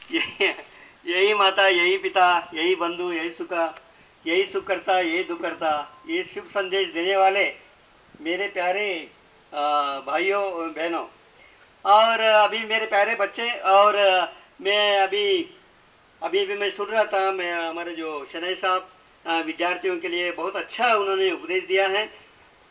यही यही माता, यही पिता, यही बंधु, यही सुखा, यही सुख करता, यही दुख करता। ये शुभ संदेश देने वाले मेरे प्यारे भाइयों बहनों, और अभी मेरे प्यारे बच्चे, और मैं अभी अभी भी मैं सुन रहा था, मैं हमारे जो शनई साहब विद्यार्थियों के लिए बहुत अच्छा उन्होंने उपदेश दिया है।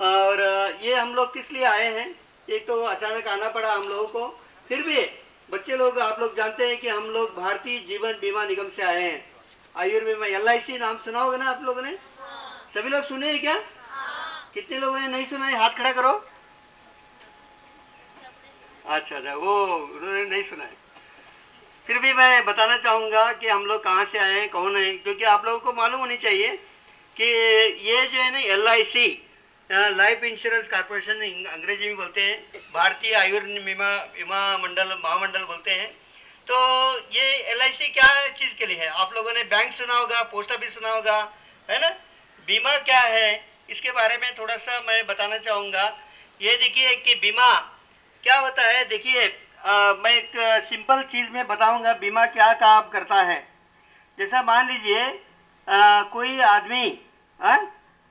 और ये हम लोग किस लिए आए हैं, एक तो अचानक आना पड़ा हम लोगों को, फिर भी बच्चे लोग, आप लोग जानते हैं कि हम लोग भारतीय जीवन बीमा निगम से आए हैं। आयुर्बीमा, LIC नाम सुना होगा ना आप लोगों ने? सभी लोग सुने हैं क्या? कितने लोगों ने नहीं सुना है, हाथ खड़ा करो। अच्छा अच्छा, वो उन्होंने नहीं सुना है। फिर भी मैं बताना चाहूँगा कि हम लोग कहाँ से आए हैं, कौन है, क्योंकि आप लोगों को मालूम होनी चाहिए कि ये जो है ना LIC, लाइफ इंश्योरेंस कॉर्पोरेशन अंग्रेजी में बोलते हैं, भारतीय आयुर्बीमा बीमा मंडल, महामंडल बोलते हैं। तो ये LIC क्या चीज़ के लिए है? आप लोगों ने बैंक सुना होगा, पोस्ट ऑफिस सुना होगा, है ना? बीमा क्या है, इसके बारे में थोड़ा सा मैं बताना चाहूँगा। ये देखिए कि बीमा क्या होता है। देखिए मैं एक सिंपल चीज़ में बताऊंगा बीमा क्या काम करता है। जैसा मान लीजिए कोई आदमी,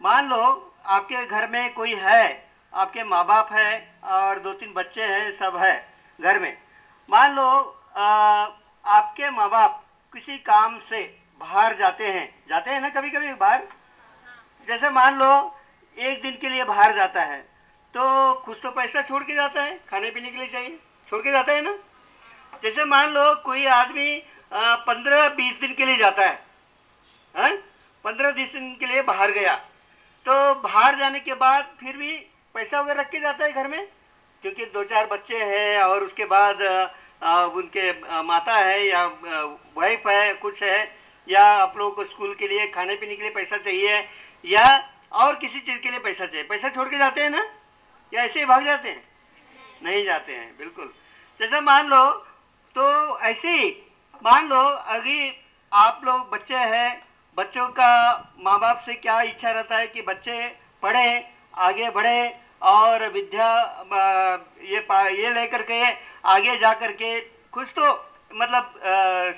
मान लो आपके घर में कोई है, आपके माँ बाप है और 2-3 बच्चे हैं, सब है घर में। मान लो आपके माँ बाप किसी काम से बाहर जाते हैं ना कभी कभी बाहर। जैसे मान लो एक दिन के लिए बाहर जाता है, तो कुछ तो पैसा छोड़ के जाता है, खाने पीने के लिए चाहिए, छोड़ के जाता है ना। जैसे मान लो कोई आदमी 15-20 दिन के लिए जाता है, 15-20 दिन के लिए बाहर गया, तो बाहर जाने के बाद फिर भी पैसा वगैरह रख के जाता है घर में, क्योंकि 2-4 बच्चे हैं और उसके बाद उनके माता है या वाइफ है, कुछ है, या आप लोगों को स्कूल के लिए खाने पीने के लिए पैसा चाहिए, या और किसी चीज़ के लिए पैसा चाहिए, पैसा छोड़ के जाते हैं ना, या ऐसे ही भाग जाते हैं? नहीं जाते हैं, बिल्कुल। जैसे मान लो, तो ऐसे ही मान लो अभी आप लोग बच्चे हैं, बच्चों का माँ बाप से क्या इच्छा रहता है कि बच्चे पढ़े, आगे बढ़े और विद्या ये लेकर के आगे जा कर के कुछ तो मतलब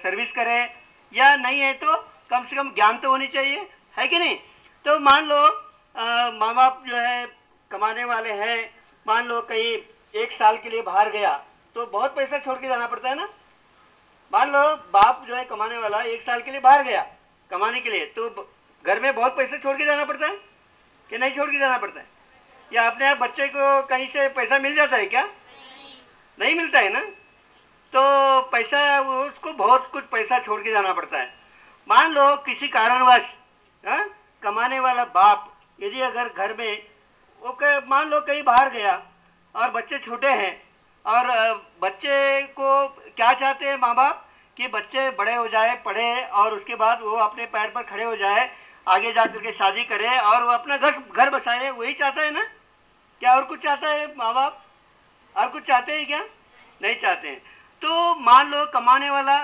सर्विस करें, या नहीं है तो कम से कम ज्ञान तो होनी चाहिए, है कि नहीं? तो मान लो माँ बाप जो है कमाने वाले हैं, मान लो कहीं 1 साल के लिए बाहर गया, तो बहुत पैसा छोड़ के जाना पड़ता है ना। मान लो बाप जो है कमाने वाला 1 साल के लिए बाहर गया कमाने के लिए, तो घर में बहुत पैसा छोड़ के जाना पड़ता है कि नहीं छोड़ के जाना पड़ता है? या अपने आप बच्चे को कहीं से पैसा मिल जाता है क्या? नहीं मिलता है ना। तो पैसा उसको बहुत कुछ पैसा छोड़ के जाना पड़ता है। मान लो किसी कारणवश कमाने वाला बाप यदि अगर घर में वो मान लो कहीं बाहर गया और बच्चे छोटे हैं, और बच्चे को क्या चाहते हैं माँ बाप कि बच्चे बड़े हो जाए, पढ़े, और उसके बाद वो अपने पैर पर खड़े हो जाए, आगे जाकर के शादी करे और वो अपना घर बसाए, वही चाहता है ना? क्या और कुछ चाहता है माँ बाप? और कुछ चाहते हैं क्या? नहीं चाहते हैं। तो मान लो कमाने वाला,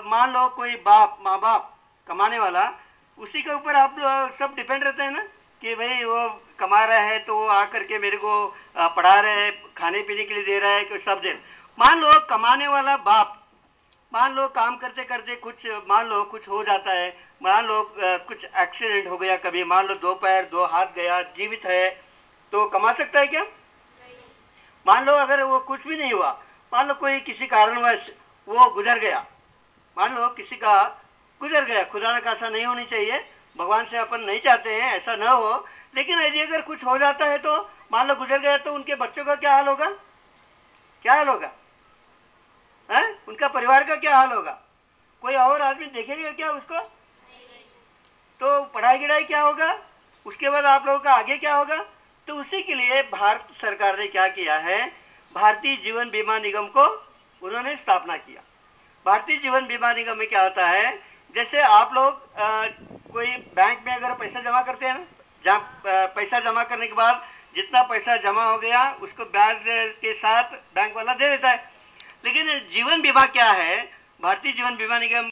मान लो कोई माँ बाप कमाने वाला, उसी के ऊपर आप लोग सब डिपेंड रहते हैं ना, कि भाई वो कमा रहा है तो वो आकर के मेरे को पढ़ा रहे हैं, खाने पीने के लिए दे रहा है, कि सब दे। मान लो कमाने वाला बाप, मान लो काम करते करते कुछ, मान लो कुछ हो जाता है, मान लो कुछ एक्सीडेंट हो गया कभी, मान लो 2 पैर 2 हाथ गया, जीवित है, तो कमा सकता है क्या? मान लो अगर वो कुछ भी नहीं हुआ, मान लो कोई किसी कारणवश वो गुजर गया, मान लो किसी का गुजर गया, खुदा न खासा नहीं होनी चाहिए, भगवान से अपन नहीं चाहते हैं ऐसा ना हो, लेकिन यदि अगर कुछ हो जाता है तो मान लो गुजर गया, तो उनके बच्चों का क्या हाल होगा? क्या हाल होगा? उनका परिवार का क्या हाल होगा? कोई और आदमी देखेगा क्या उसको? तो पढ़ाई गिढ़ाई क्या होगा? उसके बाद आप लोगों का आगे क्या होगा? तो उसी के लिए भारत सरकार ने क्या किया है, भारतीय जीवन बीमा निगम को उन्होंने स्थापना किया। भारतीय जीवन बीमा निगम में क्या होता है, जैसे आप लोग कोई बैंक में अगर पैसा जमा करते हैं ना, जहाँ पैसा जमा करने के बाद जितना पैसा जमा हो गया उसको ब्याज के साथ बैंक वाला दे देता है। लेकिन जीवन बीमा क्या है, भारतीय जीवन बीमा निगम